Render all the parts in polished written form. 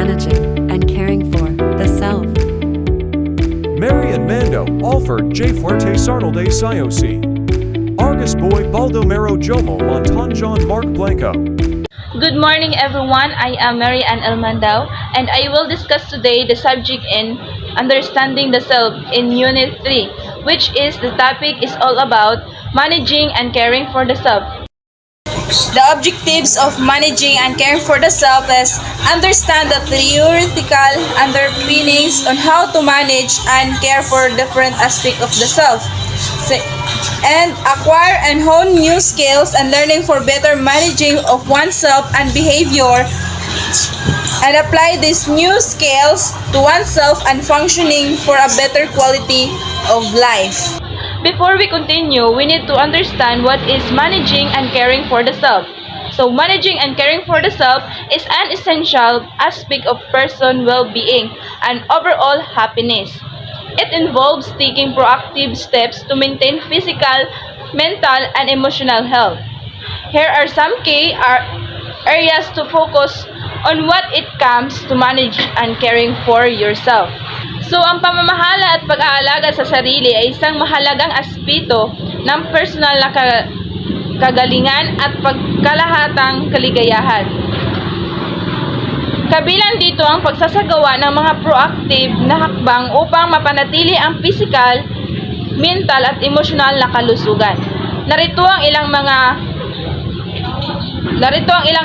managing and caring for the self. Mary and Mando, Alfred J. Fuertes Arnold A. Siosi. Argus Boy Baldomero Jomo Montanjon Mark Blanco. Good morning everyone, I am Mary Ann Elmandao and I will discuss today the subject in Understanding the Self in Unit 3, which is the topic is all about managing and caring for the self. The objectives of managing and caring for the self is understand the theoretical underpinnings on how to manage and care for different aspects of the self, and acquire and hone new skills and learning for better managing of oneself and behavior, and apply these new skills to oneself and functioning for a better quality of life. Before we continue, we need to understand what is managing and caring for the self. So managing and caring for the self is an essential aspect of person well-being and overall happiness. It involves taking proactive steps to maintain physical, mental, and emotional health. Here are some key areas to focus on what it comes to manage and caring for yourself. So, ang pamamahala at pag-aalaga sa sarili ay isang mahalagang aspeto ng personal na kagalingan at pagkalahatang kaligayahan. Kabilang dito ang pagsasagawa ng mga proactive na hakbang upang mapanatili ang physical, mental at emosyonal na kalusugan. Narito ang ilang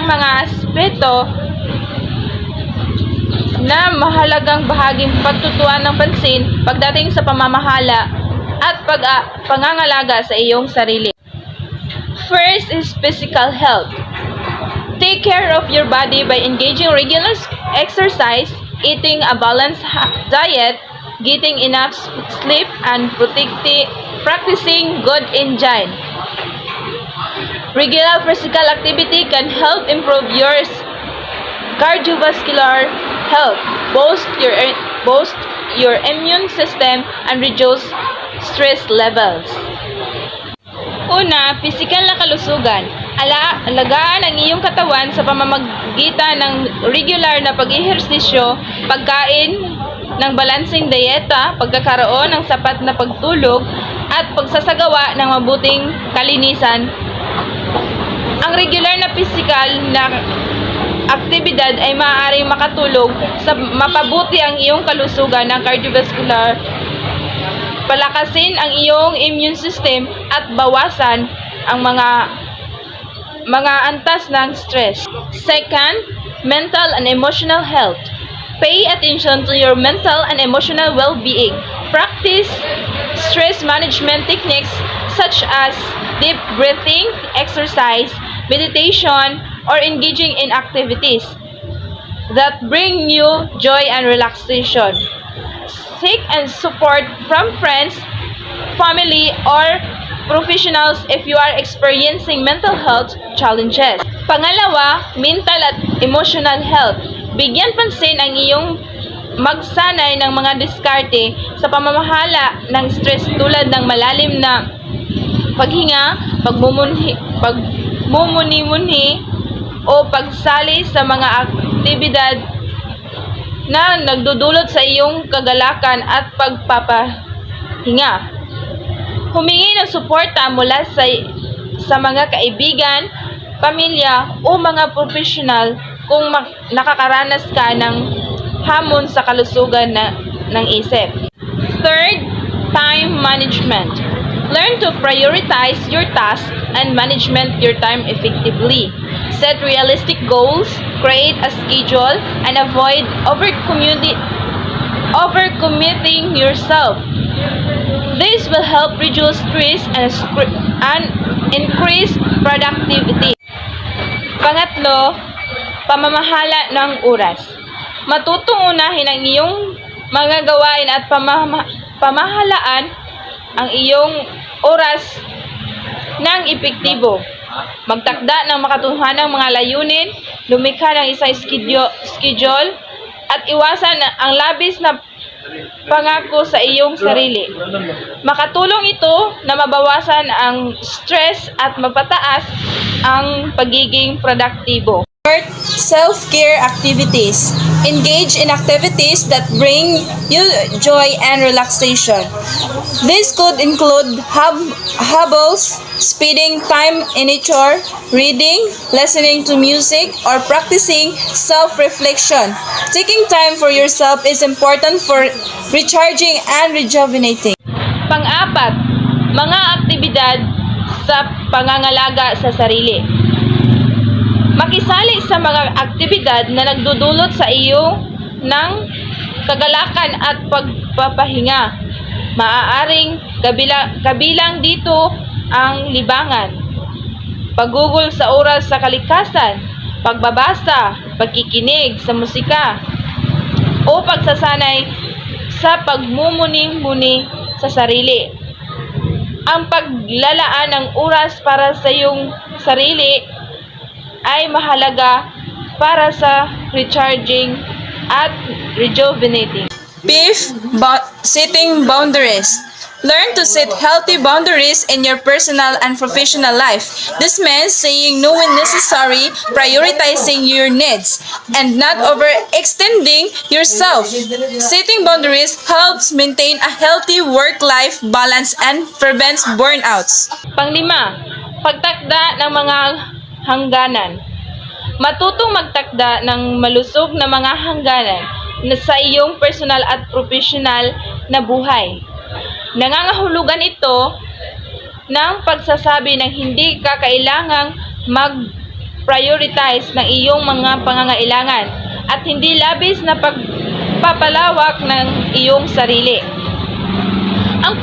mga aspeto na mahalagang bahaging pagtutuan ng pansin pagdating sa pamamahala at pangangalaga sa iyong sarili. First is physical health. Take care of your body by engaging regular exercise, eating a balanced diet, getting enough sleep, and practicing good hygiene. Regular physical activity can help improve your cardiovascular health, boost your immune system, and reduce stress levels. Una, physical na kalusugan. Alagaan ang iyong katawan sa pamamagitan ng regular na pag-ehersisyo, pagkain ng balansing dieta, pagkakaroon ng sapat na pagtulog, at pagsasagawa ng mabuting kalinisan. Ang regular na physical na aktibidad ay maaaring makatulong sa mapabuti ang iyong kalusugan ng cardiovascular, palakasin ang iyong immune system at bawasan ang mga antas ng stress. Second, mental and emotional health. Pay attention to your mental and emotional well-being. Practice stress management techniques such as deep breathing, exercise, meditation, or engaging in activities that bring you joy and relaxation. Seek and support from friends, family, or professionals if you are experiencing mental health challenges. Pangalawa, mental at emotional health. Bigyan pansin ang iyong magsanay ng mga diskarte sa pamamahala ng stress tulad ng malalim na paghinga, pagmumuni-muni, o pagsali sa mga aktibidad na nagdudulot sa iyong kagalakan at pagpapahinga. Humingi ng suporta mula sa mga kaibigan, pamilya o mga profesional kung nakakaranas ka ng hamon sa kalusugan ng isip. Third, time management. Learn to prioritize your tasks and management your time effectively. Set realistic goals, create a schedule, and avoid overcommitting yourself. This will help reduce stress and increase productivity. Pangatlo, pamamahala ng oras. Matutong unahin ang iyong mga gawain at pamahalaan ang iyong oras ng epektibo. Magtakda ng makatuhanang mga layunin, lumikha ng isang schedule, at iwasan ang labis na pangako sa iyong sarili. Makatulong ito na mabawasan ang stress at mapataas ang pagiging produktibo. Self-care activities. Engage in activities that bring you joy and relaxation. This could include hobbies, spending time in nature, reading, listening to music, or practicing self-reflection. Taking time for yourself is important for recharging and rejuvenating. Pang-apat, mga aktibidad sa pangangalaga sa sarili. Makisali sa mga aktibidad na nagdudulot sa iyo ng kagalakan at pagpapahinga. Maaaring kabilang dito ang libangan, paggugol sa oras sa kalikasan, pagbabasa, pagkikinig sa musika, o pagsasanay sa pagmumuni-muni sa sarili. Ang paglalaan ng oras para sa iyong sarili ay mahalaga para sa recharging at rejuvenating. Setting boundaries. Learn to set healthy boundaries in your personal and professional life. This means saying no when necessary, prioritizing your needs, and not overextending yourself. Setting boundaries helps maintain a healthy work-life balance and prevents burnouts. Panglima, pagtakda ng mga hangganan. Matutong magtakda ng malusog na mga hangganan na sa iyong personal at professional na buhay. Nangangahulugan ito ng pagsasabi ng hindi ka kailangang mag-prioritize ng iyong mga pangangailangan at hindi labis na pagpapalawak ng iyong sarili. Ang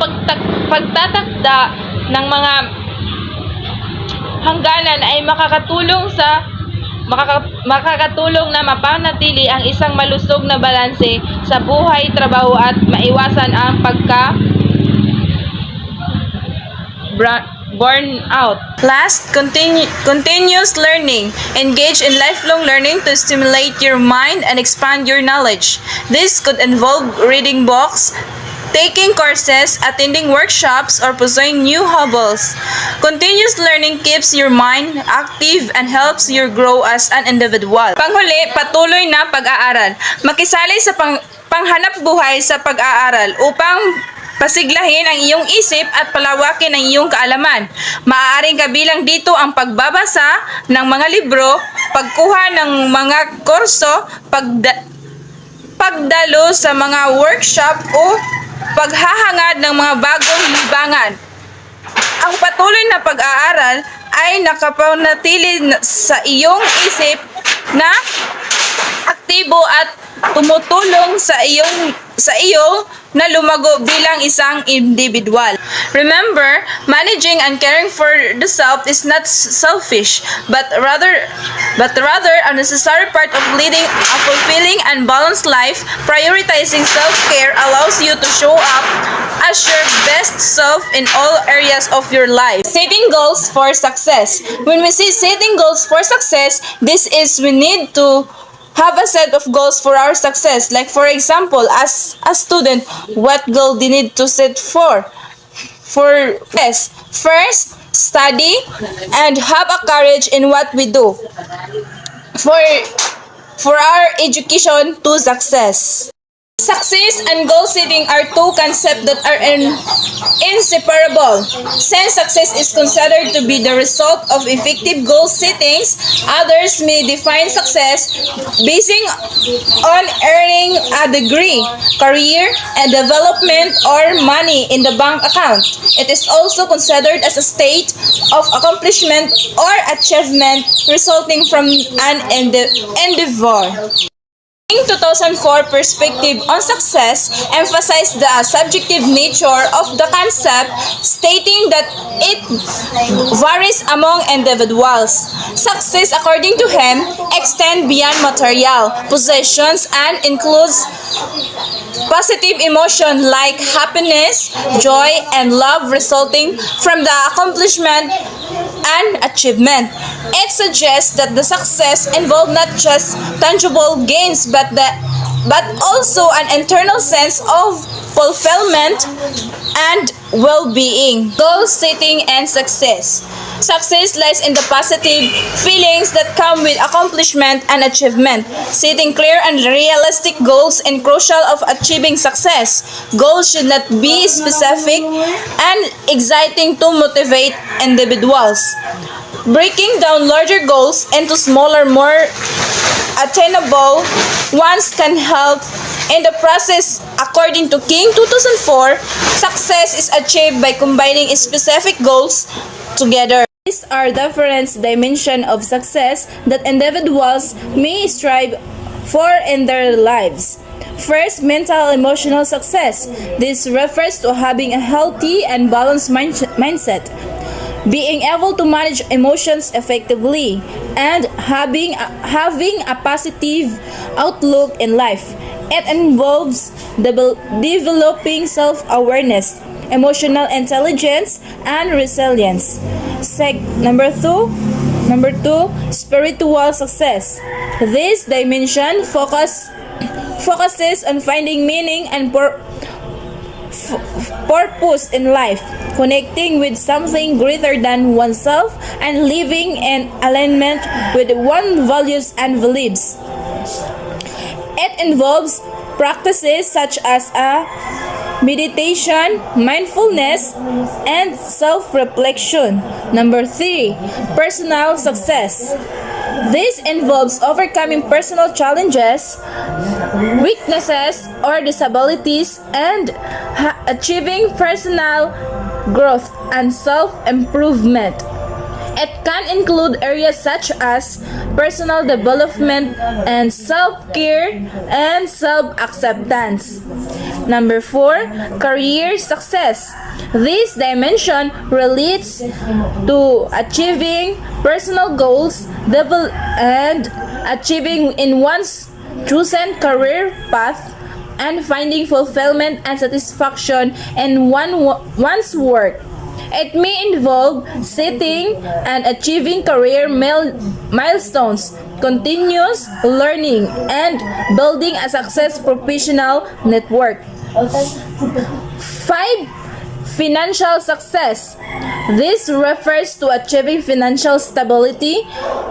pagtatakda ng mga hangganan ay makakatulong na mapanatili ang isang malusog na balanse sa buhay, trabaho at maiwasan ang burnout. Last, continuous learning. Engage in lifelong learning to stimulate your mind and expand your knowledge. This could involve reading books, taking courses, attending workshops, or pursuing new hobbies. Continuous learning keeps your mind active and helps you grow as an individual. Panghuli, patuloy na pag-aaral. Makisali sa panghanap buhay sa pag-aaral upang pasiglahin ang iyong isip at palawakin ang iyong kaalaman. Maaaring kabilang dito ang pagbabasa ng mga libro, pagkuha ng mga kurso, pagdalo sa mga workshop o paghahangad ng mga bagong libangan. Ang patuloy na pag-aaral ay nakapanatili sa iyong isip na aktibo at tumutulong sa iyo na lumago bilang isang individual. Remember, managing and caring for the self is not selfish, but rather a necessary part of leading a fulfilling and balanced life. Prioritizing self-care allows you to show up as your best self in all areas of your life. Setting goals for success. When we say setting goals for success, this is we need to have a set of goals for our success. Like for example, as a student, what goal do you need to set for? Yes, first, study and have a courage in what we do. For our education to success. Success and goal setting are two concepts that are inseparable. Since success is considered to be the result of effective goal settings, others may define success basing on earning a degree, career, and development or money in the bank account. It is also considered as a state of accomplishment or achievement resulting from an endeavor. In 2004 perspective on success emphasized the subjective nature of the concept, stating that it varies among individuals. Success, according to him, extends beyond material possessions and includes positive emotion like happiness, joy, and love resulting from the accomplishment and achievement. It suggests that the success involves not just tangible gains but also an internal sense of fulfillment and well-being. Goal setting and success. Success lies in the positive feelings that come with accomplishment and achievement. Setting clear and realistic goals is crucial of achieving success. Goals should not be specific and exciting to motivate individuals. Breaking down larger goals into smaller, more attainable ones can help in the process. According to King 2004, success is achieved by combining specific goals together. These are different dimensions of success that individuals may strive for in their lives. First, mental emotional success. This refers to having a healthy and balanced mindset, being able to manage emotions effectively, and having a positive outlook in life. It involves developing self-awareness, emotional intelligence, and resilience. Number two, spiritual success. This dimension focuses on finding meaning and purpose in life, connecting with something greater than oneself, and living in alignment with one's values and beliefs. It involves practices such as meditation, mindfulness, and self-reflection. Number three, personal success. This involves overcoming personal challenges, weaknesses, or disabilities, and achieving personal growth and self-improvement. It can include areas such as personal development and self-care and self-acceptance. Number four, career success. This dimension relates to achieving personal goals and achieving in one's chosen career path and finding fulfillment and satisfaction in one's work. It may involve setting and achieving career milestones, continuous learning, and building a success professional network. 5. Financial success. This refers to achieving financial stability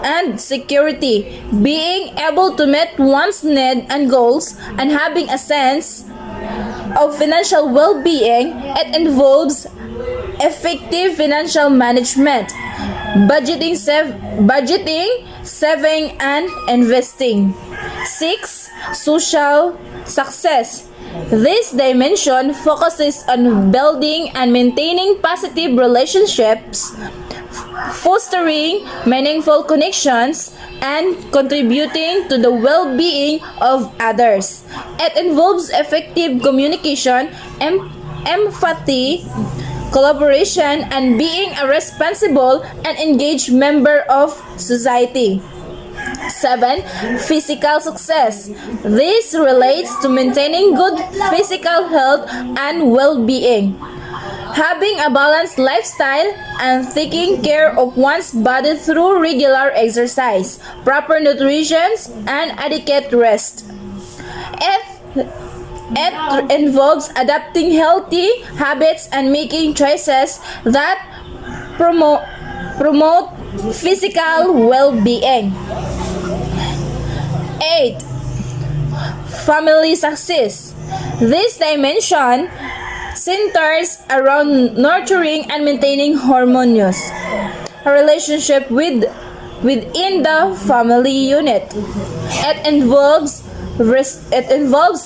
and security, being able to meet one's needs and goals, and having a sense of financial well-being. It involves effective financial management, budgeting, saving, and investing. 6. Social success. This dimension focuses on building and maintaining positive relationships, fostering meaningful connections, and contributing to the well-being of others. It involves effective communication, empathy, collaboration, and being a responsible and engaged member of society. 7. Physical success. This relates to maintaining good physical health and well-being, having a balanced lifestyle, and taking care of one's body through regular exercise, proper nutrition, and adequate rest. It involves adapting healthy habits and making choices that promote physical well-being. 8. Family success. This dimension centers around nurturing and maintaining harmonious relationship within the family unit. It involves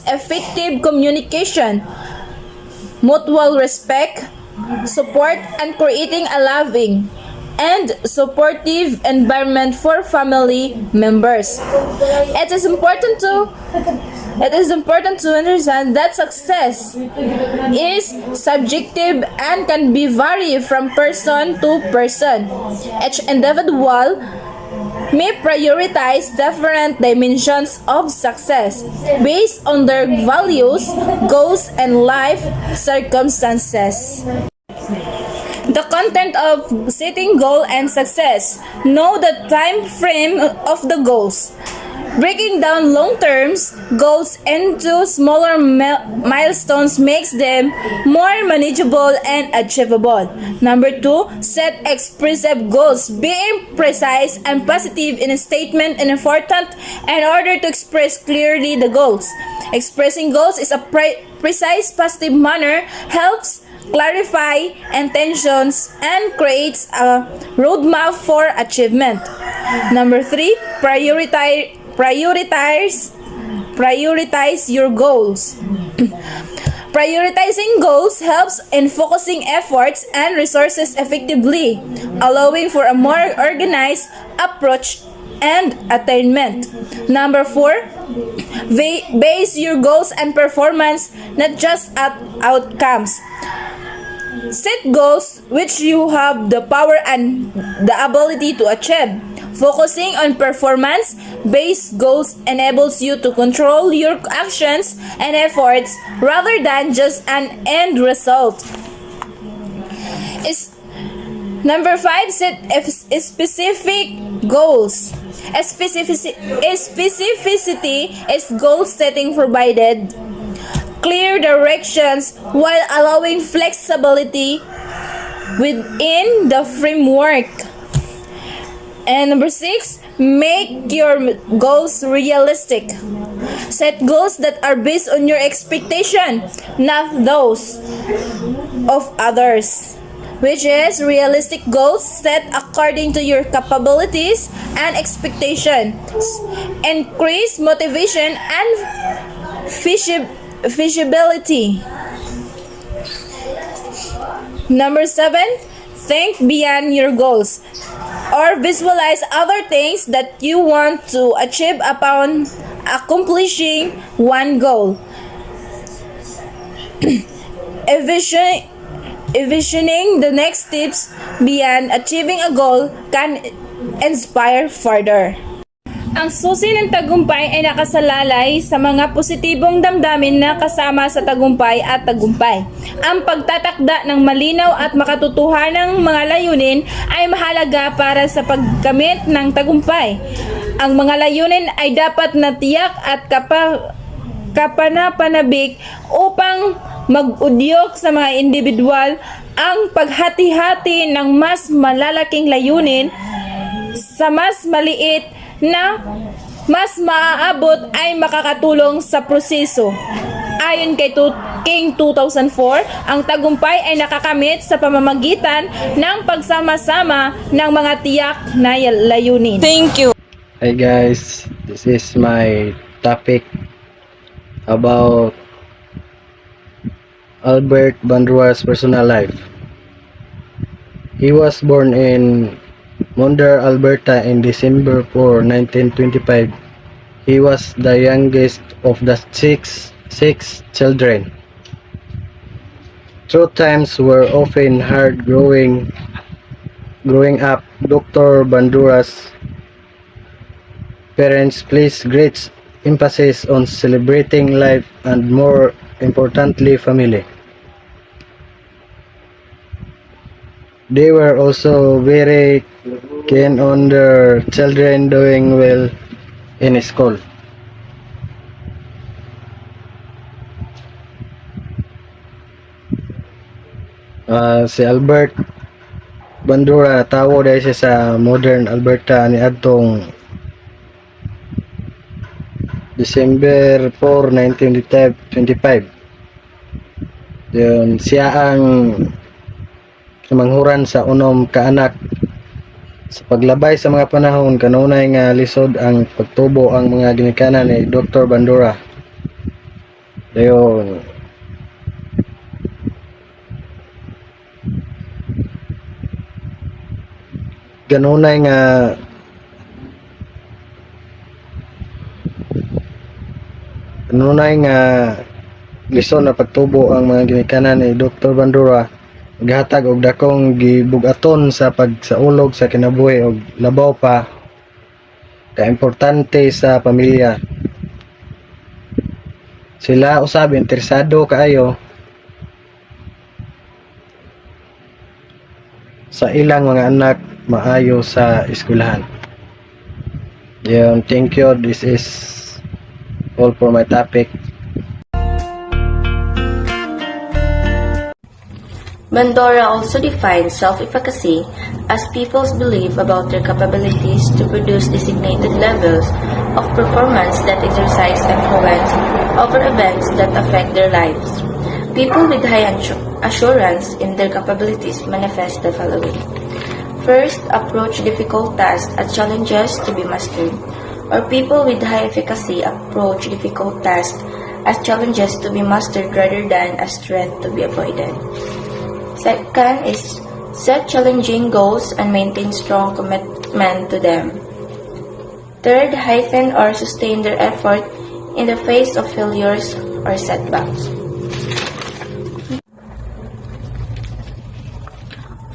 effective communication, mutual respect, support, and creating a loving and supportive environment for family members. It is important to understand that success is subjective and can be vary from person to person. Each individual may prioritize different dimensions of success based on their values, goals, and life circumstances. The content of setting goal and success. Know the time frame of the goals. Breaking down long-term goals into smaller milestones makes them more manageable and achievable. Number 2, set expressive goals. Being precise and positive in a statement is important in order to express clearly the goals. Expressing goals is a precise, positive manner helps clarify intentions and creates a roadmap for achievement. Number 3, prioritize your goals. Prioritizing goals helps in focusing efforts and resources effectively, allowing for a more organized approach and attainment. Number 4, base your goals and performance not just at outcomes. Set goals which you have the power and the ability to achieve. Focusing on performance-based goals enables you to control your actions and efforts rather than just an end result. Number 5, set specific goals. Specificity is goal setting provided clear directions while allowing flexibility within the framework. And number 6, make your goals realistic. Set goals that are based on your expectation, not those of others. Which is realistic goals set according to your capabilities and expectations. Increase motivation and feasibility. Number 7, think beyond your goals or visualize other things that you want to achieve upon accomplishing one goal. Envisioning the next steps beyond achieving a goal can inspire further. Ang susi ng tagumpay ay nakasalalay sa mga positibong damdamin na kasama sa tagumpay at tagumpay. Ang pagtatakda ng malinaw at makatotohanang mga layunin ay mahalaga para sa pagkamit ng tagumpay. Ang mga layunin ay dapat natiyak at kapanapanabik upang mag-udyok sa mga individual. Ang paghati-hati ng mas malalaking layunin sa mas maliit na mas maaabot ay makakatulong sa proseso. Ayon kay King 2004, ang tagumpay ay nakakamit sa pamamagitan ng pagsama-sama ng mga tiyak na layunin. Thank you. Hi guys, this is my topic about Albert Bandura's personal life. He was born in Monder, Alberta in December 4, 1925. He was the youngest of the six children. Through times were often hard growing up. Dr. Bandura's parents placed great emphasis on celebrating life and, more importantly, family. They were also very keen on their children doing well in school. Si Albert Bandura natawo dahil siya sa Modern Alberta ni adtong December 4, 1925. Yun, siya ang manghuran sa unom ka anak. Sa paglabay sa mga panahon, kanunay nga lisod ang pagtubo ang mga ginikanan ni Dr. Bandura. Dayon, kanunay nga lisod na pagtubo ang mga ginikanan ni Dr. Bandura. Naghatag og dakong gibugaton sa pagsaulog sa kinabuhi og labaw pa ka importante sa pamilya. Sila usab interesado kaayo sa ilang mga anak maayo sa eskwelahan. Thank you. This is all for my topic. Bandora also defines self-efficacy as people's belief about their capabilities to produce designated levels of performance that exercise influence over events that affect their lives. People with high assurance in their capabilities manifest the following. First, approach difficult tasks as challenges to be mastered, or people with high efficacy approach difficult tasks as challenges to be mastered rather than as threat to be avoided. Second is set challenging goals and maintain strong commitment to them. Third, heighten or sustain their effort in the face of failures or setbacks.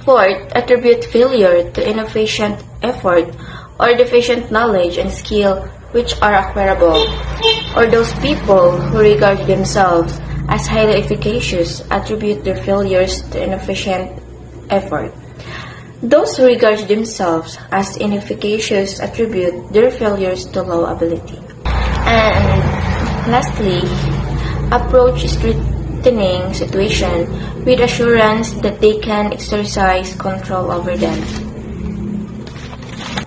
Fourth, attribute failure to inefficient effort or deficient knowledge and skill which are acquirable, or those people who regard themselves as highly efficacious attribute their failures to inefficient effort. Those who regard themselves as inefficacious attribute their failures to low ability. And lastly, approach threatening situation with assurance that they can exercise control over them.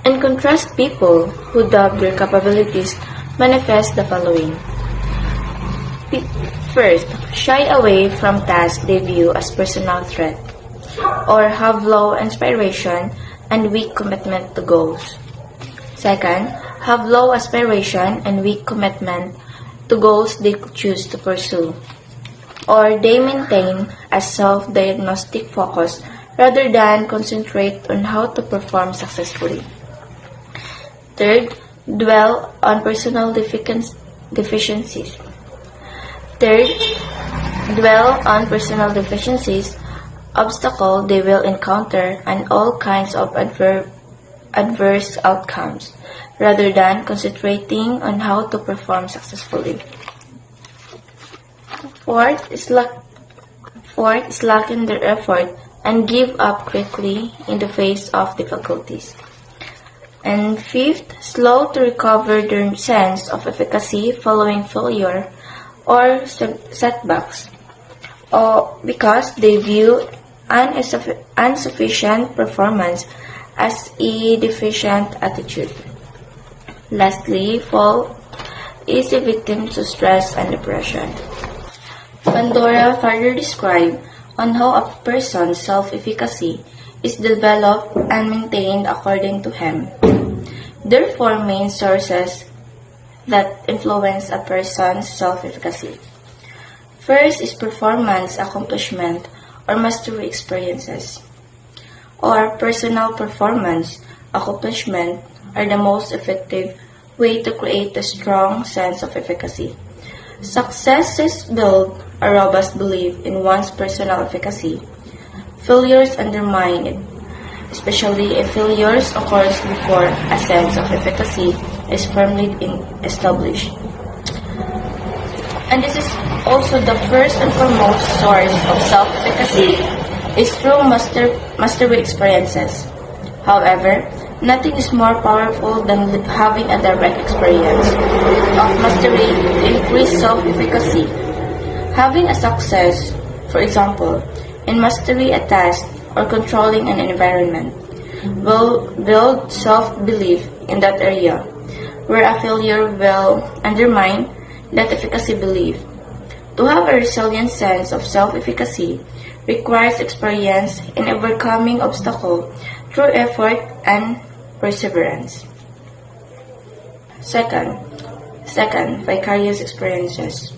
In contrast, people who doubt their capabilities manifest the following. First, shy away from tasks they view as personal threat, or have low inspiration and weak commitment to goals. Second, have low aspiration and weak commitment to goals they choose to pursue, or they maintain a self-diagnostic focus rather than concentrate on how to perform successfully. Third, dwell on personal deficiencies. Obstacle they will encounter, and all kinds of adverse outcomes, rather than concentrating on how to perform successfully. Fourth is slacken their effort and give up quickly in the face of difficulties. And fifth, slow to recover their sense of efficacy following failure or setbacks, or because they view insufficient performance as a deficient attitude. Lastly, fall easy victims to stress and depression. Bandora further described on how a person's self-efficacy is developed and maintained according to him. There are four main sources that influence a person's self-efficacy. First is performance, accomplishment, or mastery experiences, or personal performance, accomplishment are the most effective way to create a strong sense of efficacy. Successes build a robust belief in one's personal efficacy. Failures undermine it, especially if failures occurs before a sense of efficacy is firmly established. And this is also the first and foremost source of self-efficacy is through mastery experiences. However, nothing is more powerful than having a direct experience of mastery to increase self-efficacy. Having a success, for example, in mastery a task or controlling an environment, will build self-belief in that area, where a failure will undermine that efficacy belief. To have a resilient sense of self-efficacy requires experience in overcoming obstacles through effort and perseverance. Second, vicarious experiences.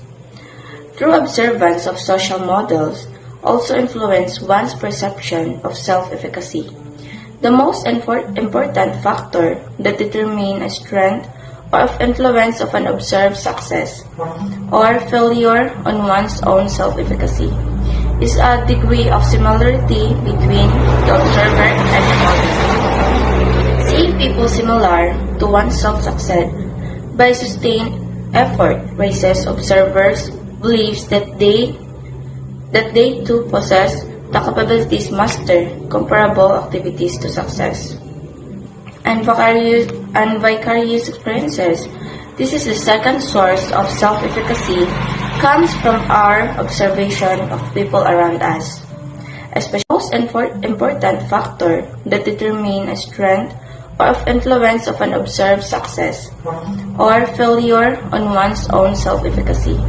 Through observance of social models also influence one's perception of self-efficacy. The most important factor that determines a strength or of influence of an observed success or failure on one's own self-efficacy is a degree of similarity between the observer and the model. Seeing people similar to oneself succeed by sustained effort raises observers' beliefs that they too possess the capabilities master comparable activities to success. vicarious experiences. This is the second source of self-efficacy, comes from our observation of people around us. Especially the most important factor that determine a strength or of influence of an observed success or failure on one's own self-efficacy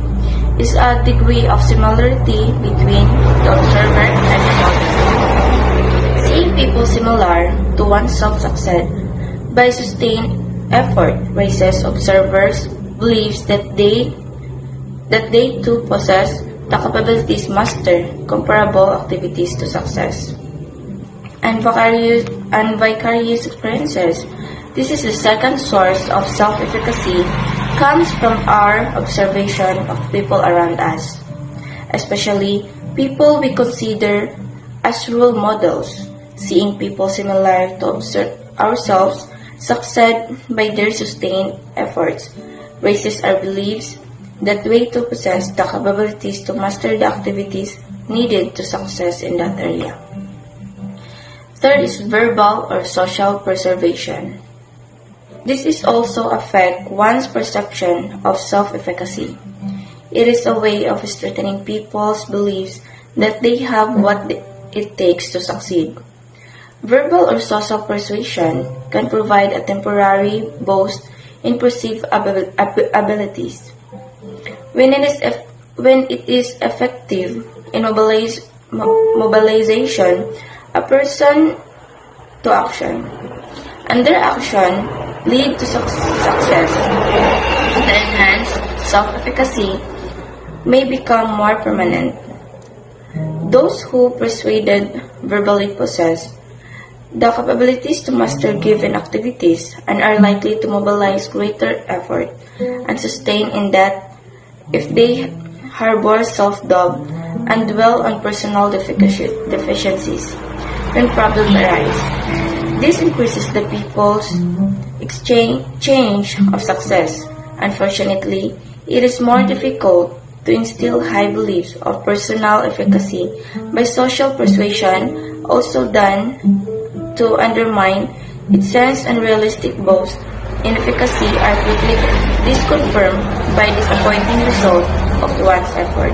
is a degree of similarity between the observer and the model. Seeing people similar to oneself succeed by sustained effort raises observers' beliefs that they too possess the capabilities master comparable activities to success. And vicarious experiences. This is the second source of self-efficacy, comes from our observation of people around us, especially people we consider as role models. Seeing people similar to ourselves succeed by their sustained efforts raises our beliefs that we too possess the capabilities to master the activities needed to success in that area. Third is verbal or social preservation. This is also affect one's perception of self-efficacy. It is a way of strengthening people's beliefs that they have what it takes to succeed. Verbal or social persuasion can provide a temporary boost in perceived abilities. When it is effective in mobilization a person to action, and their action lead to success, the enhanced self-efficacy may become more permanent. Those who persuaded verbally possess the capabilities to master given activities and are likely to mobilize greater effort and sustain in that if they harbor self-doubt and dwell on personal deficiencies when problems arise. This increases the people's change of success. Unfortunately, it is more difficult to instill high beliefs of personal efficacy by social persuasion, also done to undermine its sense and realistic boast in efficacy are quickly disconfirmed by disappointing result of one's effort.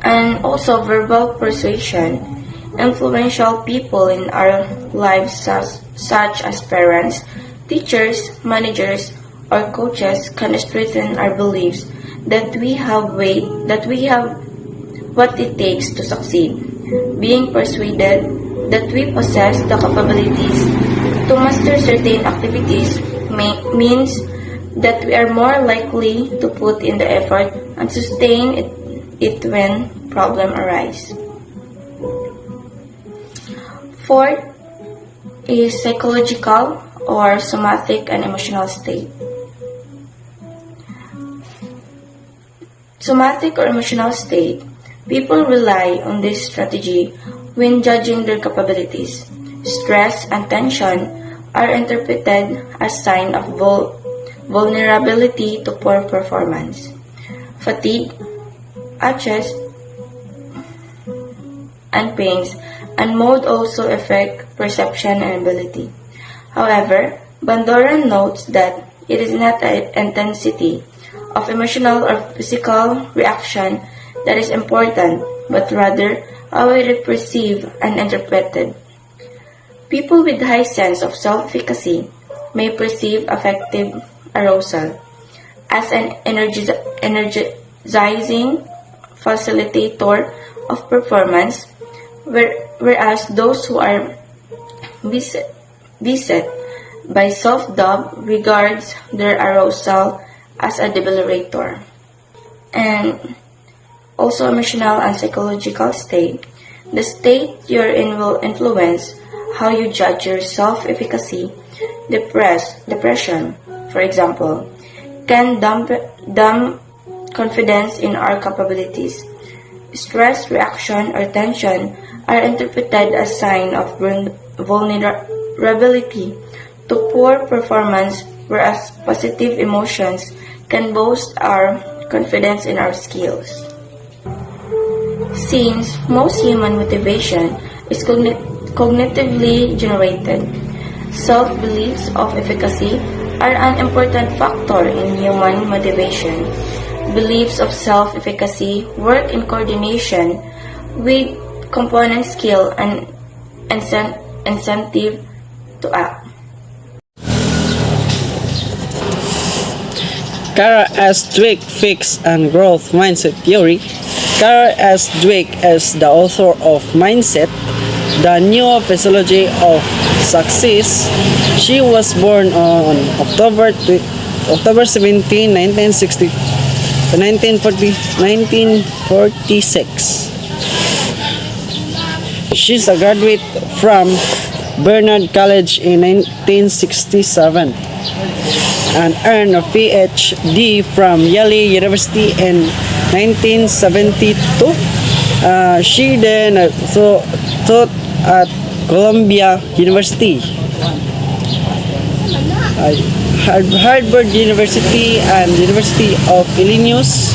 And also verbal persuasion. Influential people in our lives such as parents, teachers, managers, or coaches can strengthen our beliefs that we have what it takes to succeed. Being persuaded that we possess the capabilities to master certain activities means that we are more likely to put in the effort and sustain it when problems arise. Fourth is psychological or somatic and emotional state. Somatic or emotional state. People rely on this strategy when judging their capabilities. Stress and tension are interpreted as sign of vulnerability to poor performance. Fatigue, aches, and pains and mood also affect perception and ability. However, Bandura notes that it is not the intensity of emotional or physical reaction that is important, but rather how it is perceived and interpreted. People with high sense of self-efficacy may perceive affective arousal as an energizing facilitator of performance, whereas those who are beset by self-doubt regards their arousal as a debilitator. And also emotional and psychological state. The state you're in will influence how you judge your self-efficacy. Depression, for example, can dumb confidence in our capabilities. Stress, reaction, or tension are interpreted as sign of vulnerability to poor performance, whereas positive emotions can boost our confidence in our skills. Since most human motivation is cognitively generated, Self-beliefs of efficacy are an important factor in human motivation. Beliefs of self-efficacy work in coordination with component skill and incentive to act. Carol S. Dweck Fixed and Growth Mindset Theory. Carol S. Dweck is the author of Mindset, the New Physiology of Success. She was born on October 17, 1946. She's a graduate from Barnard College in 1967 and earned a PhD from Yale University in 1972. She then taught at Columbia University, Harvard University, and University of Illinois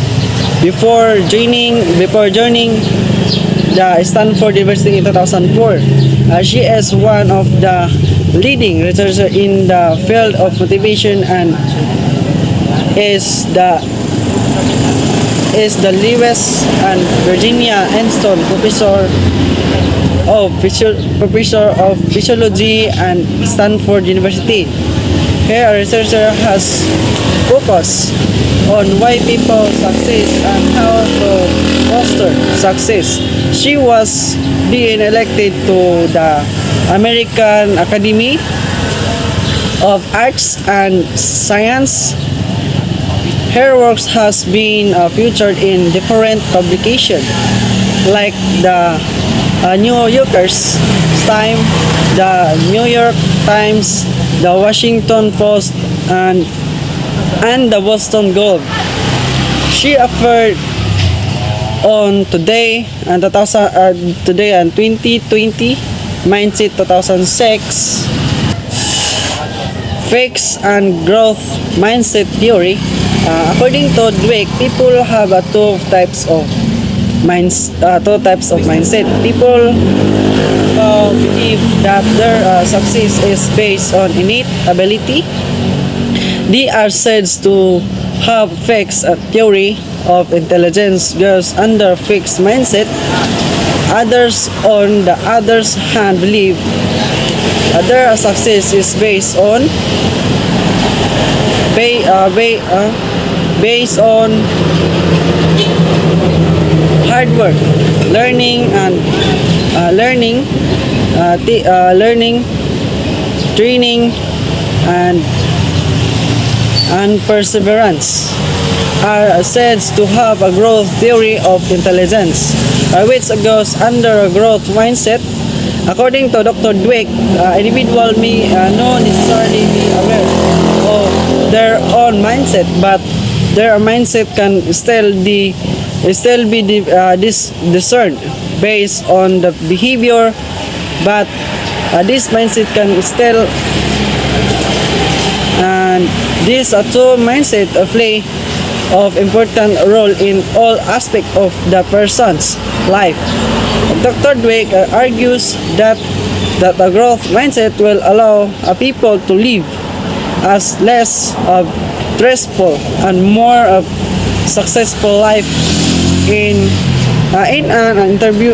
before joining the Stanford University in 2004. She is one of the leading researchers in the field of motivation and is the Lewis and Virginia Anston Professor of Physiology at Stanford University. Her research has focused on why people succeed and how to foster success. She was being elected to the American Academy of Arts and Science. Her works has been featured in different publications like the New Yorker's Times, the New York Times, the Washington Post, and the Boston Globe. She appeared on Today and 2020, Mindset 2006, Fixed and Growth Mindset Theory. According to Dweck, people have two types of mindset. People believe that their success is based on innate ability. They are said to have fixed theory of intelligence girls under fixed mindset. Others, on the other hand, believe their success is based on hard work, learning, training, and perseverance. Are said to have a growth theory of intelligence, which goes under a growth mindset. According to Dr. Dweck, individual may not necessarily be aware of their own mindset, but their mindset can still be discerned based on the behavior, but this mindset can still, and these two mindset play of important role in all aspects of the person's life. Dr. Dweck argues that a growth mindset will allow people to live as less of stressful and more of successful life. In an interview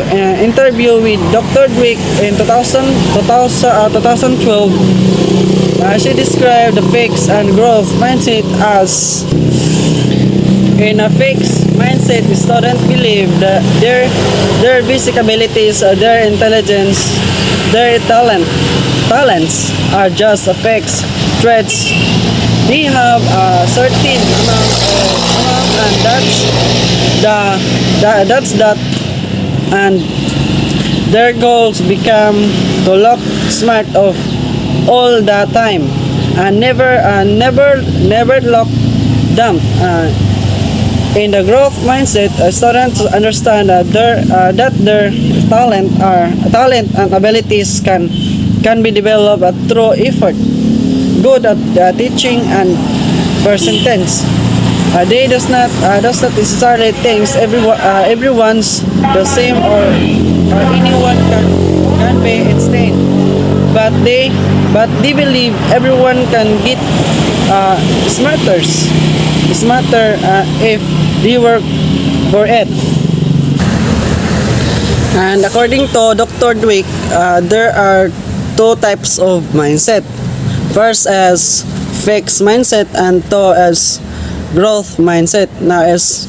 with Dr. Dweck in 2012, she described the fixed and growth mindset as: in a fixed mindset, students believe that their basic abilities, their intelligence, their talents are just fixed traits. They have a certain amount, and that's that. And their goals become to look smart of all the time and never look dumb. In the growth mindset, students understand that their talent and abilities can be developed through effort, good at teaching and persistence. They does not necessarily think everyone's the same or anyone can be insane. but they believe everyone can get smarter if they work for it. And according to Dr. Dweck, there are two types of mindset. First as fixed mindset and two as growth mindset. Now as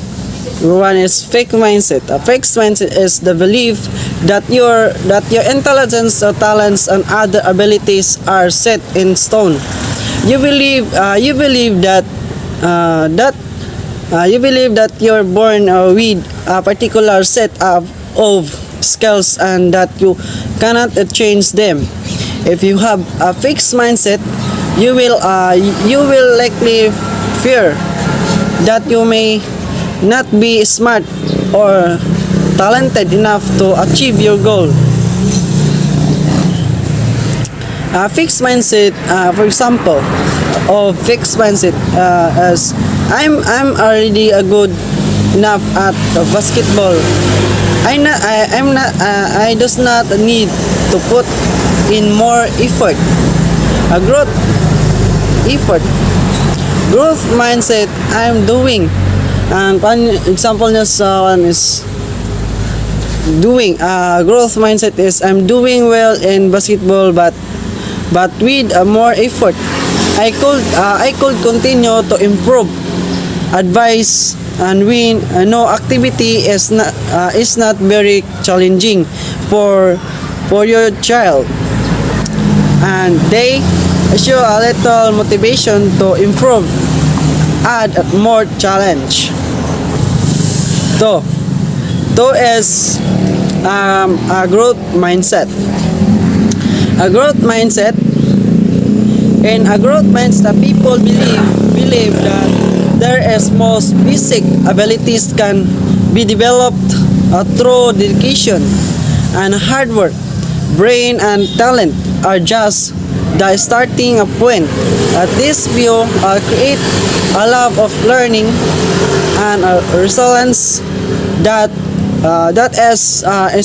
one is fixed mindset. A fixed mindset is the belief that your intelligence, talents, and other abilities are set in stone. You believe that you're born with a particular set of skills and that you cannot change them. If you have a fixed mindset, you will likely fear that you may not be smart or talented enough to achieve your goal. A fixed mindset, for example, of fixed mindset as I'm already a good enough at basketball. I does not need to put in more effort. A growth mindset, I'm doing. And one example niya sa one is doing. Growth mindset is I'm doing well in basketball, but with more effort. I could continue to improve. Advice and win. No activity is not very challenging for your child, and they show a little motivation to improve. Add more challenge. Two is a growth mindset. A growth mindset. In a growth mindset, people believe that their most basic abilities can be developed through dedication and hard work. Brain and talent are just the starting point. This view create a love of learning and a resilience that is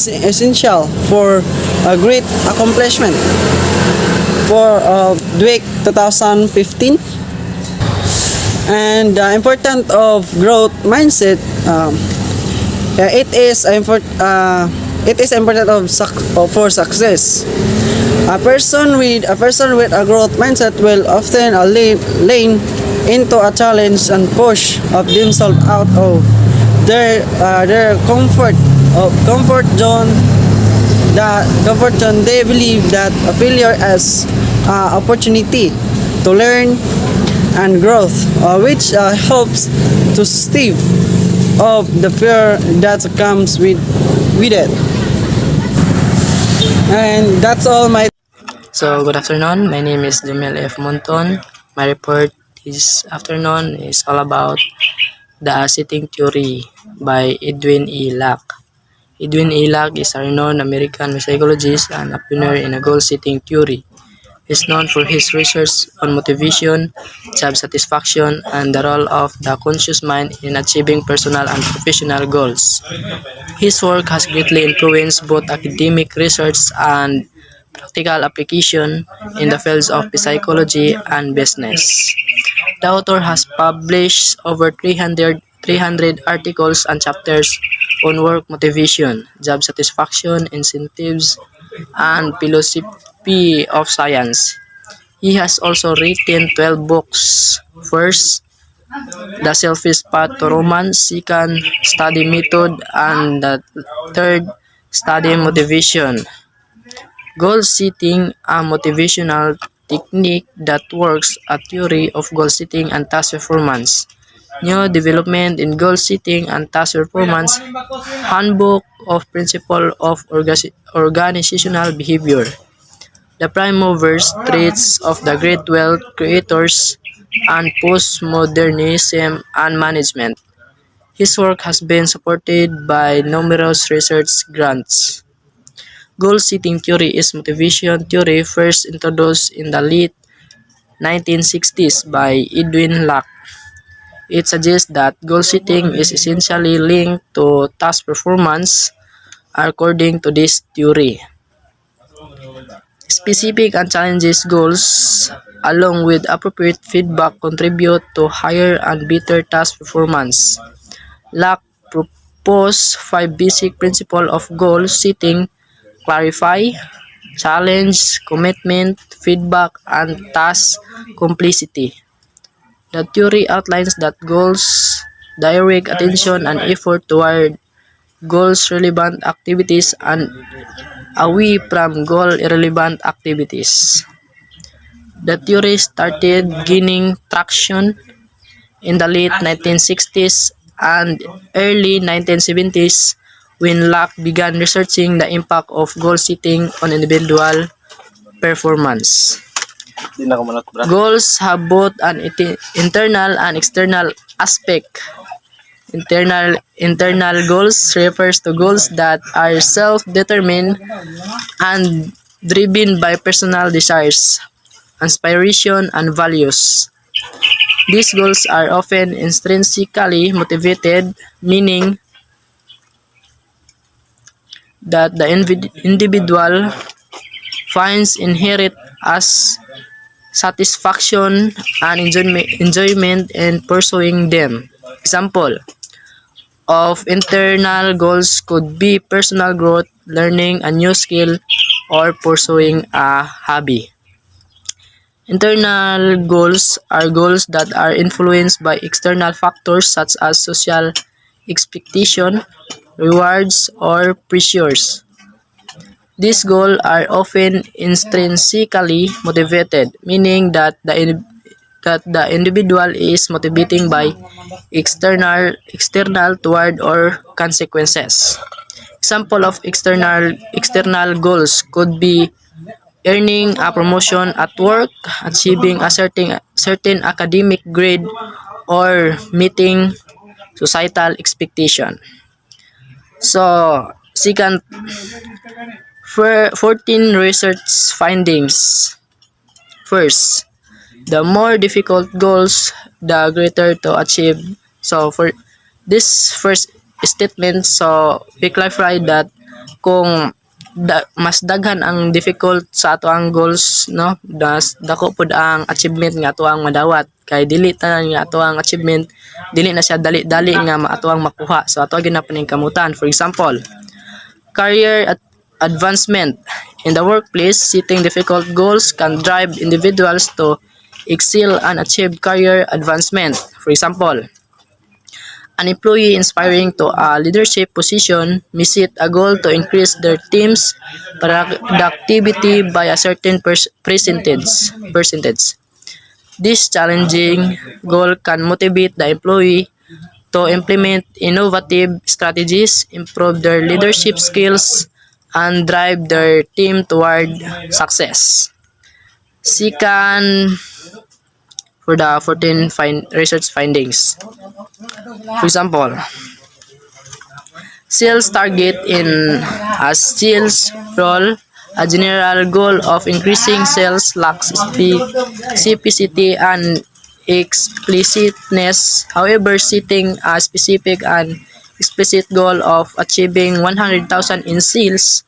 essential for a great accomplishment. For Dweck 2015. And the importance of growth mindset, it is important for success. A person with a growth mindset will often lean into a challenge and push of themselves out of their comfort zone. They believe that a failure is opportunity to learn and growth, which helps to stave off the fear that comes with it. And that's all my. So, good afternoon. My name is Jamel F. Monton. My report this afternoon is all about the sitting theory by Edwin E. Lack. Edwin E. Lack is a renowned American psychologist and a pioneer in a goal-setting theory. He is known for his research on motivation, job satisfaction, and the role of the conscious mind in achieving personal and professional goals. His work has greatly influenced both academic research and practical application in the fields of psychology and business. The author has published over 300 articles and chapters on work motivation, job satisfaction, incentives, and philosophy of science. He has also written 12 books. First, The Selfish Path to Romance, second, Study Method, and the third, Study Motivation. Goal setting, a motivational technique that works a theory of goal setting and task performance. New development in goal setting and task performance, Handbook of Principle of Organizational Behavior. The Prime Movers, Traits of the Great Wealth Creators, and Postmodernism and Management. His work has been supported by numerous research grants. Goal-setting theory is motivation theory first introduced in the late 1960s by Edwin Lack. It suggests that goal setting is essentially linked to task performance according to this theory. Specific and challenges goals along with appropriate feedback contribute to higher and better task performance. Lack propose 5 basic principles of goal setting: clarify, challenge, commitment, feedback, and task complicity. The theory outlines that goals direct attention and effort toward goals relevant activities and away from goal irrelevant activities. The theory started gaining traction in the late 1960s and early 1970s when Locke began researching the impact of goal setting on individual performance. Goals have both an internal and external aspect. Internal goals refers to goals that are self-determined and driven by personal desires, aspiration, and values. These goals are often intrinsically motivated, meaning that the individual finds inherent as satisfaction and enjoyment in pursuing them. Example of internal goals could be personal growth, learning a new skill, or pursuing a hobby. Internal goals are goals that are influenced by external factors such as social expectation, rewards, or pressures. These goals are often intrinsically motivated, meaning that the individual is motivating by external toward or consequences. Example of external goals could be earning a promotion at work, achieving a certain academic grade, or meeting societal expectation. So, second, 14 research findings. First, the more difficult goals, the greater to achieve. So, for this first statement, so we clarify that kung mas daghan ang difficult sa ato ang goals, no, dako pud ang achievement nga ato ang madawat, kay dili tanan nga ato ang achievement dili na siya dali nga ato ang makuha. So ato ginapaning kamutan. For example, career advancement. In the workplace, setting difficult goals can drive individuals to excel and achieve career advancement. For example, an employee aspiring to a leadership position may set a goal to increase their team's productivity by a certain percentage. This challenging goal can motivate the employee to implement innovative strategies, improve their leadership skills, and drive their team toward success. Second, for the 14 research findings. For example, sales target in a sales role, a general goal of increasing sales lacks specificity and explicitness. However, setting a specific and explicit goal of achieving 100,000 in sales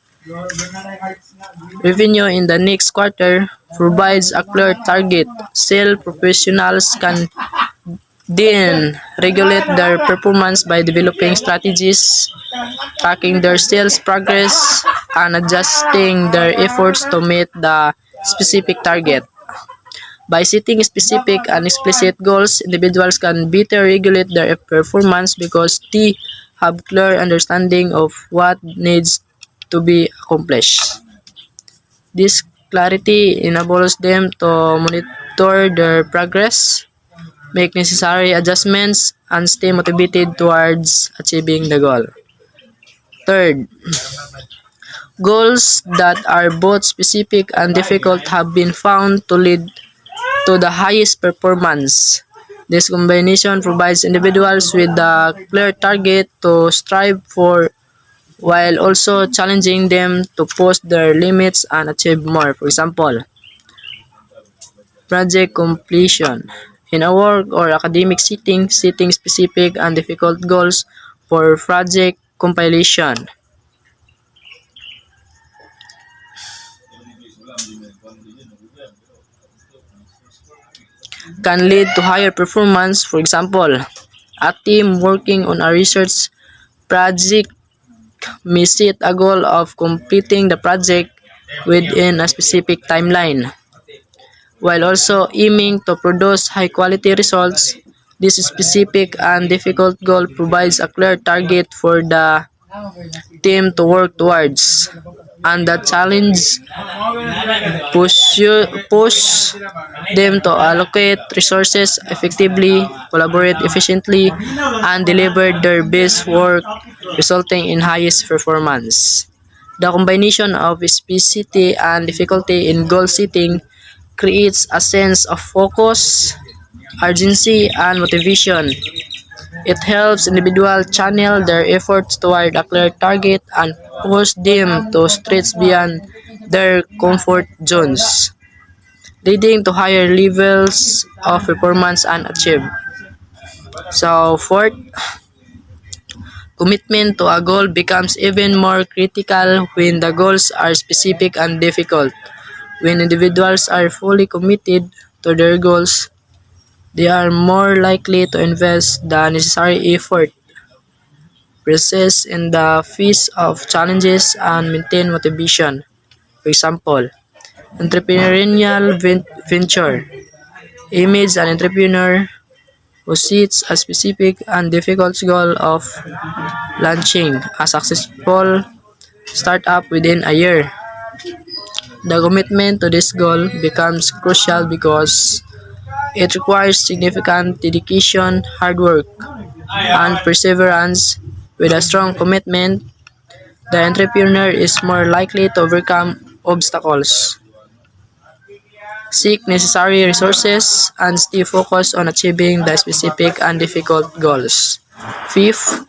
revenue in the next quarter provides a clear target. Sales professionals can then regulate their performance by developing strategies, tracking their sales progress, and adjusting their efforts to meet the specific target. By setting specific and explicit goals, individuals can better regulate their performance because they have clear understanding of what needs to be accomplished. This clarity enables them to monitor their progress, make necessary adjustments, and stay motivated towards achieving the goal. Third, goals that are both specific and difficult have been found to lead to the highest performance. This combination provides individuals with a clear target to strive for while also challenging them to push their limits and achieve more. For example, project completion. In a work or academic setting, setting specific and difficult goals for project completion can lead to higher performance. For example, a team working on a research project may set a goal of completing the project within a specific timeline, while also aiming to produce high-quality results. This specific and difficult goal provides a clear target for the team to work towards, and the challenge push them to allocate resources effectively, collaborate efficiently, and deliver their best work, resulting in highest performance. The combination of specificity and difficulty in goal setting creates a sense of focus, urgency, and motivation. It helps individuals channel their efforts toward a clear target and push them to stretch beyond their comfort zones, leading to higher levels of performance and achieve. So, fourth, commitment to a goal becomes even more critical when the goals are specific and difficult. When individuals are fully committed to their goals, they are more likely to invest the necessary effort, persist in the face of challenges, and maintain motivation. For example, entrepreneurial venture. Image an entrepreneur who sets a specific and difficult goal of launching a successful startup within a year. The commitment to this goal becomes crucial because it requires significant dedication, hard work, and perseverance. With a strong commitment, the entrepreneur is more likely to overcome obstacles, seek necessary resources, and stay focused on achieving the specific and difficult goals. Fifth,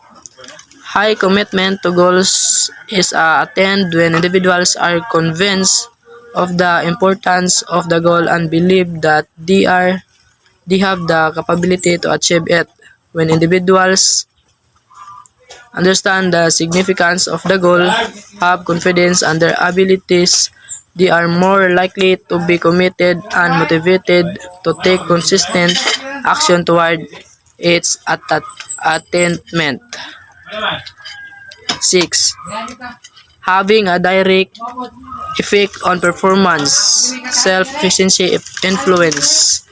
high commitment to goals is attained when individuals are convinced of the importance of the goal and believe that they have the capability to achieve it. When individuals understand the significance of the goal, have confidence in their abilities, they are more likely to be committed and motivated to take consistent action toward its attainment. 6. Having a direct effect on performance, self-efficiency influence.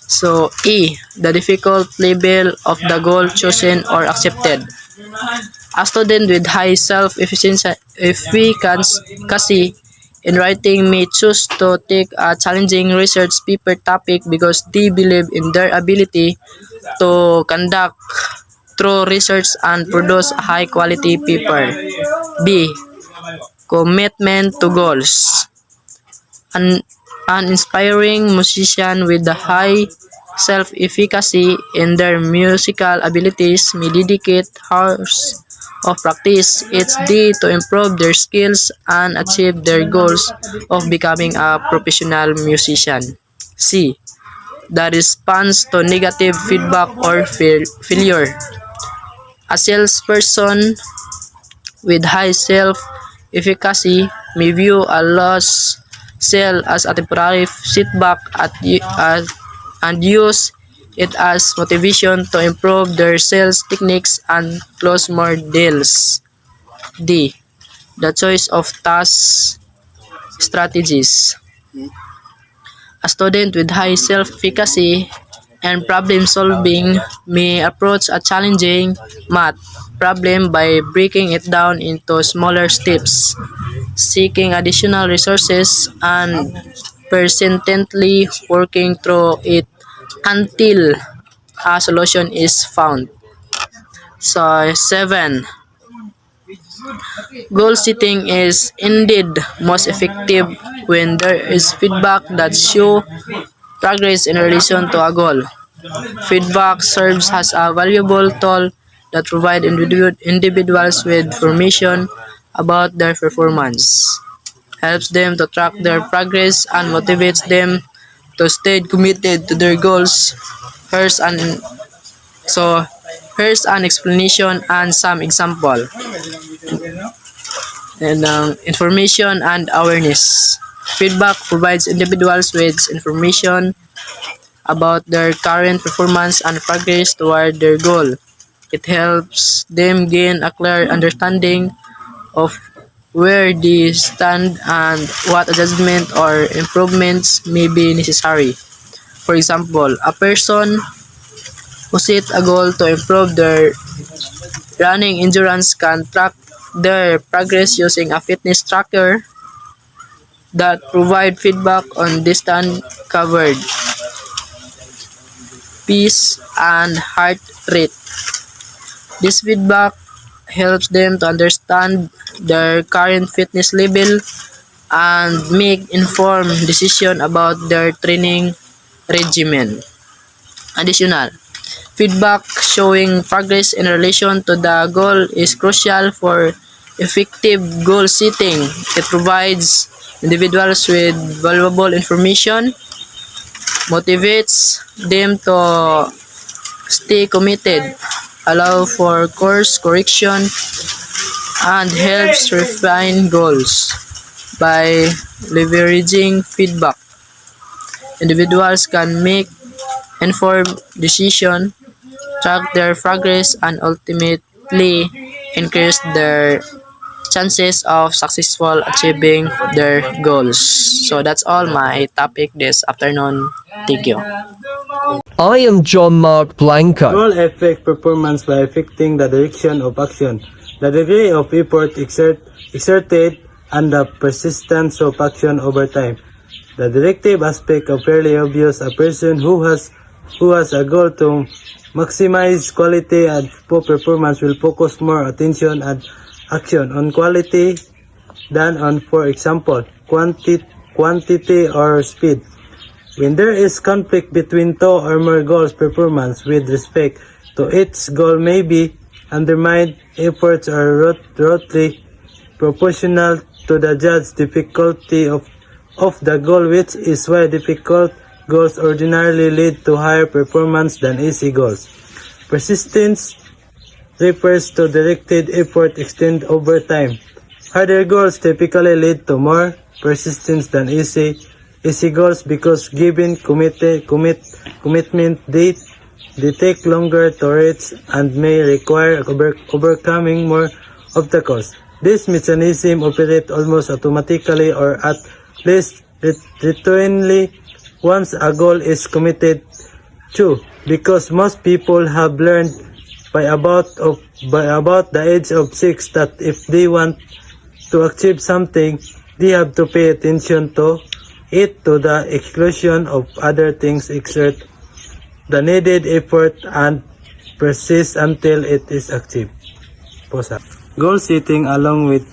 So, E. The difficult level of the goal chosen or accepted. A student with high self-efficiency in writing may choose to take a challenging research paper topic because they believe in their ability to conduct thorough research and produce a high-quality paper. B. Commitment to goals. An inspiring musician with a high self-efficacy in their musical abilities may dedicate hours of practice each day to improve their skills and achieve their goals of becoming a professional musician. C. The response to negative feedback or failure. A salesperson with high self-efficacy may view a lost sale as a temporary setback and use it as motivation to improve their sales techniques and close more deals. D. The choice of task strategies. A student with high self-efficacy and problem solving may approach a challenging math problem by breaking it down into smaller steps, seeking additional resources, and persistently working through it until a solution is found. So, 7. Goal setting is indeed most effective when there is feedback that shows progress in relation to a goal. Feedback serves as a valuable tool that provides individuals with information about their performance, helps them to track their progress, and motivates them to stay committed to their goals. Here's an here's an explanation and some example. And information and awareness. Feedback provides individuals with information about their current performance and progress toward their goal. It helps them gain a clear understanding of where they stand and what adjustment or improvements may be necessary. For example, a person who set a goal to improve their running endurance can track their progress using a fitness tracker that provide feedback on distance covered, pace, and heart rate. This feedback helps them to understand their current fitness level and make informed decisions about their training regimen. Additional, feedback showing progress in relation to the goal is crucial for effective goal setting. It provides individuals with valuable information, motivates them to stay committed, allow for course correction, and helps refine goals. By leveraging feedback, individuals can make informed decisions, track their progress, and ultimately increase their chances of successful achieving their goals. So that's all my topic this afternoon. Thank you. I am John Mark Blanco. Goal affect performance by affecting the direction of action, the degree of effort exerted, and the persistence of action over time. The directive aspect of fairly obvious. A person who has a goal to maximize quality and performance will focus more attention and action on quality than on, for example, quantity or speed. When there is conflict between two or more goals, performance with respect to each goal may be undermined. Efforts are roughly proportional to the judged difficulty of the goal, which is why difficult goals ordinarily lead to higher performance than easy goals. Persistence refers to directed effort extend over time. Harder goals typically lead to more persistence than easy goals because given commitment they take longer to reach and may require overcoming more obstacles. This mechanism operates almost automatically or at least routinely once a goal is committed to, because most people have learned by about the age of 6 that if they want to achieve something, they have to pay attention to it to the exclusion of other things, exert the needed effort, and persist until it is achieved. Goal setting along with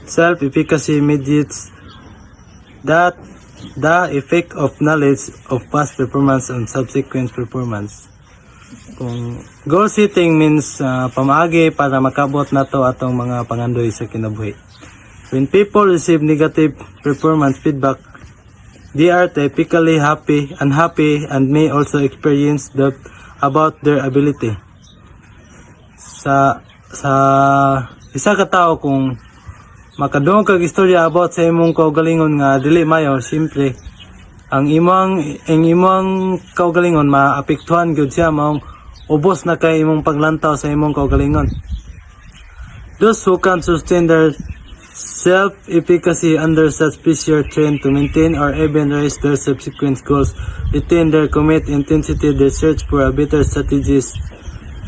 self-efficacy mediates that the effect of knowledge of past performance on subsequent performance. Kung goal setting means pamaagi para makabot nato atong mga pangandoy sa kinabuhi. When people receive negative performance feedback, they are typically unhappy, and may also experience doubt about their ability. Sa isa ka tawo kung makadungog kag istorya about sa imong kaugalingon nga dili mayo, simple ang imong kaugalingon maapektuhan gyud siya, maong ubos na kay imong paglantaw sa imong kaugalingon. Those who can sustain their self-efficacy under such pressure train to maintain or even raise their subsequent goals, retain their commit intensity, their search for a better strategies,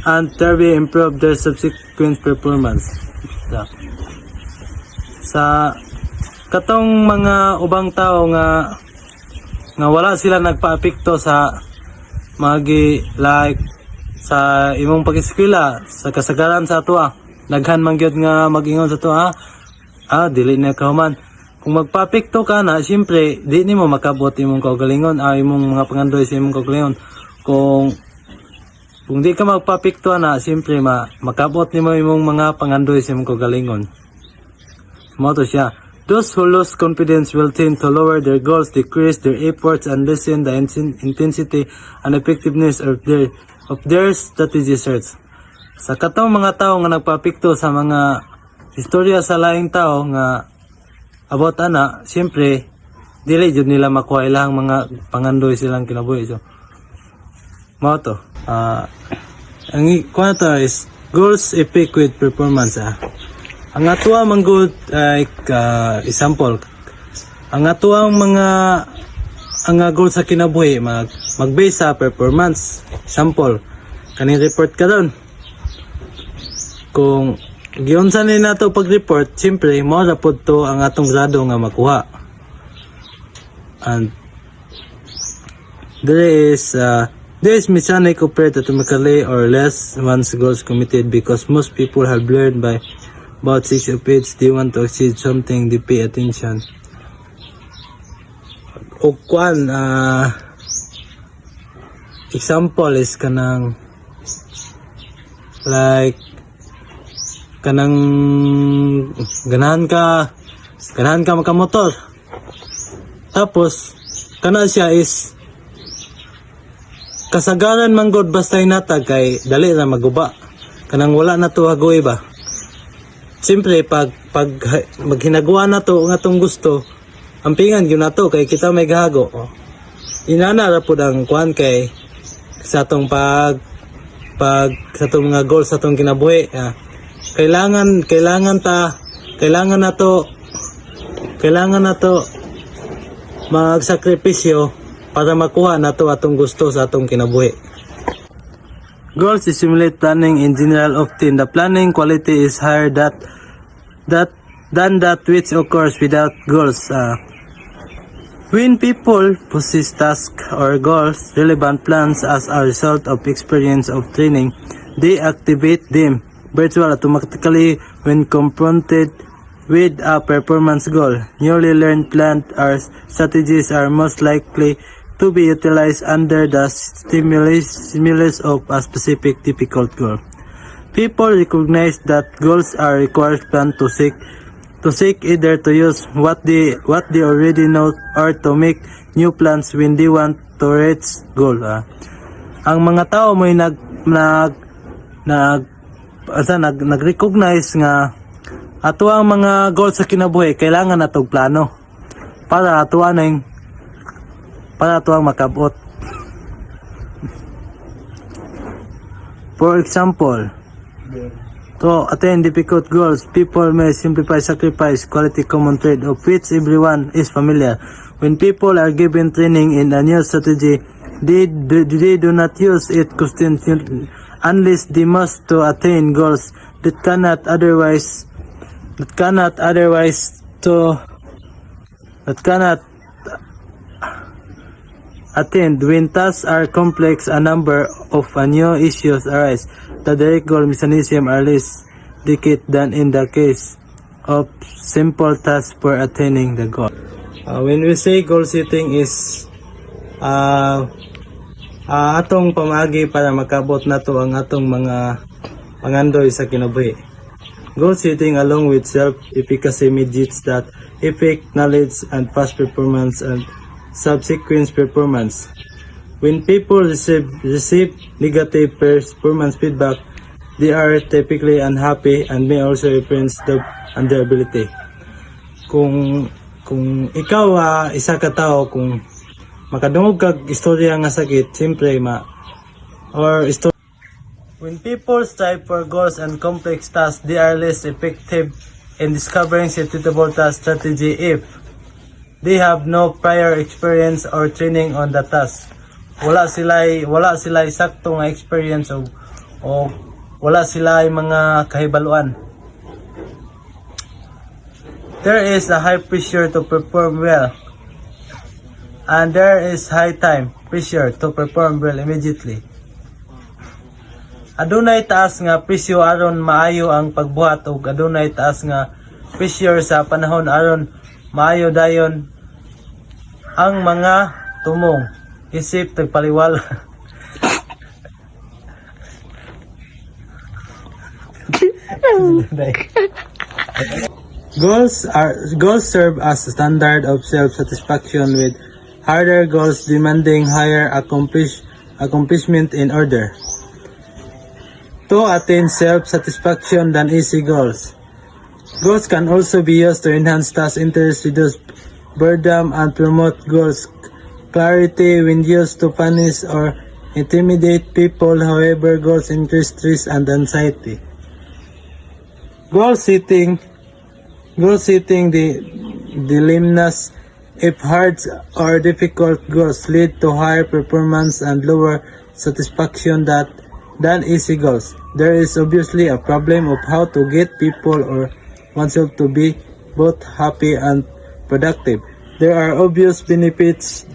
and thereby improve their subsequent performance. Sa katong mga ubang tao nga wala sila nagpaapekto sa magi like sa imong pag-eskwela, sa kasagaran sa ato, daghan man gyud nga mag-ingon sa ato, dili na kauman. Kung magpaapekto ka na, siyempre di nimo makabot imong kaugalingon, imong mga pangandoy sa imong kaugalingon. Kung di ka magpaapekto na, siyempre makabot nimo imong mga pangandoy sa imong kaugalingon. Moto siya. Those who lose confidence will tend to lower their goals, decrease their efforts, and lessen the intensity and effectiveness of their strategy search. Sa katong mga tao nga nagpaapekto sa mga istorya sa laing tao nga about ana, siyempre dili jud nila makuha ilang mga pangandoy silang kinabuhi. So mao to. Ang kwento is goals epic with performance. Ang atuwa man good example. Ang atuang mga goals sa kinabuhi mag-base sa performance. Example, kaning report ka doon. Kung giunsa ni nato pag-report, siyempre mo ra pud to ang atong grado nga makuha. And there is mechanic operate automatically or less once goals committed because most people have learned by about 6 of it. They want to achieve something, they pay attention. O kuan, example is kanang like kanang ganahan ka makamotor. Tapos kana siya is kasagaran man god basta inatag kay dali na maguba. Kanang wala na to hagoy ba. Siyempre pag maghinagawa na to nga tong gusto, ampingan gyud nato kay kita may gahago. Inana ra pud ang kuan kay sa atong sa atong mga goals sa atong kinabuhi. Kailangan na to magsakripisyo para makuha nato atong gusto sa atong kinabuhi. Goals simulate planning in general. Often the planning quality is higher than that which occurs without goals. When people possess tasks or goals, relevant plans as a result of experience of training, they activate them virtually automatically when confronted with a performance goal. Newly learned plans or strategies are most likely to be utilized under the stimulus of a specific difficult goal. People recognize that goals are required plan to seek either to use what they already know or to make new plans when they want to reach goal. Ang mga tao mo nag-recognize nga ato ang mga goals sa kinabuhi kailangan natog plano para ato ang makabot. For example, to attain difficult goals, people may simplify sacrifice quality common trait of which everyone is familiar. When people are given training in a new strategy, they do not use it constantly unless they must to attain goals that cannot otherwise attained. When tasks are complex, a number of new issues arise. The direct goal mechanism are less delicate than in the case of simple tasks for attaining the goal. When we say goal setting is atong pamagi para makabot nato ang atong mga pangandoy sa kinabuhi. Goal setting along with self-efficacy mediates that effect, knowledge, and past performance and subsequent performance. When people receive negative performance feedback, they are typically unhappy and may also experience doubt on their ability. Kung ikaw isa ka tao, kung makadungog kag istorya nga sakit, siyempre when people strive for goals and complex tasks, they are less effective in discovering suitable task strategy if they have no prior experience or training on the task. Wala sila sakto nga experience o wala sila mga kahibaluan. There is a high pressure to perform well, and there is high time pressure to perform well immediately. Adunay taas nga presyo aron maayo ang pagbuhat ug adunay taas nga pressure sa panahon aron maayo dayon ang mga tumong isip tagpaliwala. Goals serve as a standard of self-satisfaction, with harder goals demanding higher accomplishment in order to attain self-satisfaction than easy goals. Goals can also be used to enhance task interest, reduce boredom, and promote goals clarity when used to punish or intimidate people. However, goals increase stress and anxiety. Goal setting dilemmas. If hard or difficult goals lead to higher performance and lower satisfaction than easy goals, there is obviously a problem of how to get people or oneself to be both happy and productive. There are obvious benefits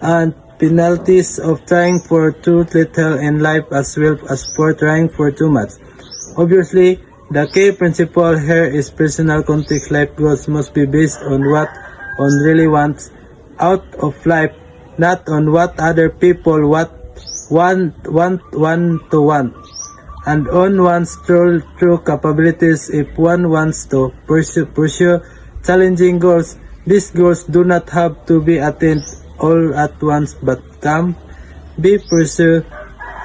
and penalties of trying for too little in life as well as for trying for too much. Obviously, the key principle here is personal context. Life goals must be based on what one really wants out of life, not on what other people want, and on one's true capabilities. If one wants to pursue challenging goals, these goals do not have to be attained all at once but can be pursued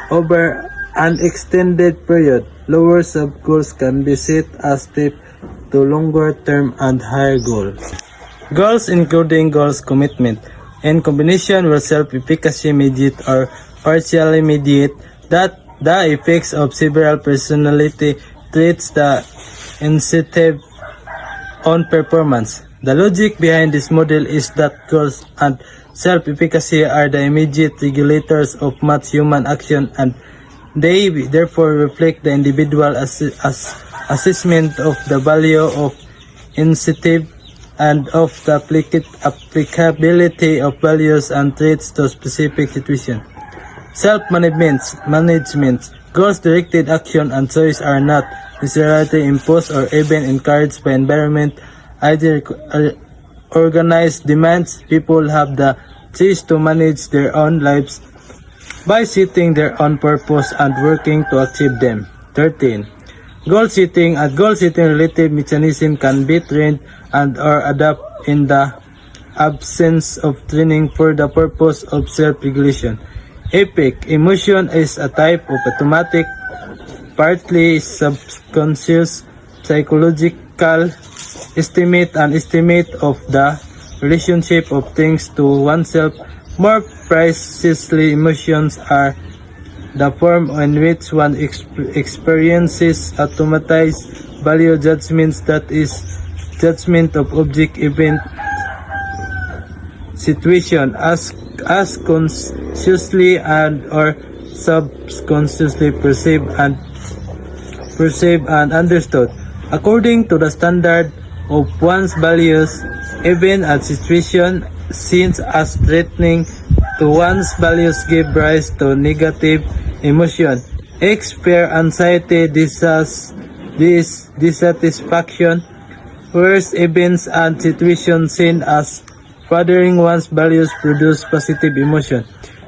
over an extended period. Lower sub-goals can be set as steps to longer-term and higher goals. Goals including goals commitment in combination with self-efficacy mediate or partially mediate that the effects of several personality traits the incentive on performance. The logic behind this model is that goals and self-efficacy are the immediate regulators of much human action, and they therefore reflect the individual assessment of the value of incentive and of the applicability of values and traits to specific situations. Self-management, goals-directed action and choice are not necessarily imposed or even encouraged by environment. Either organized demands. People have the choice to manage their own lives by setting their own purpose and working to achieve them. 13. Goal setting. A goal setting related mechanism can be trained and or adapted in the absence of training for the purpose of self-regulation. Epic. Emotion is a type of automatic, partly subconscious, psychological estimate of the relationship of things to oneself. More precisely, emotions are the form in which one experiences automatized value judgments, that is, judgment of object, event, situation as consciously and or subconsciously perceived and understood according to the standard of one's values. Event and situation seen as threatening to one's values give rise to negative emotion. Fear, anxiety, dissatisfaction, whereas events and situations seen as furthering one's values produce positive emotion.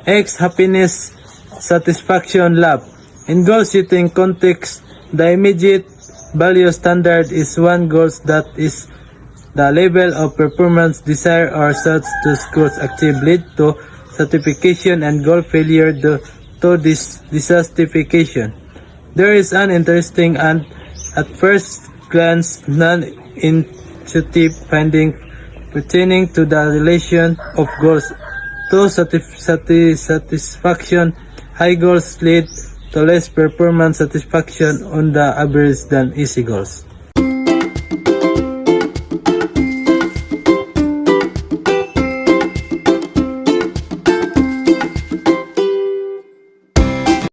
Happiness, satisfaction, love. In goal setting context, the immediate value standard is one goal that is the level of performance desired or such to goals achieved lead to satisfaction, and goal failure to dissatisfaction. There is an interesting and at first glance non-intuitive finding pertaining to the relation of goals to satisfaction. High goals lead to less performance satisfaction on the average than easy goals.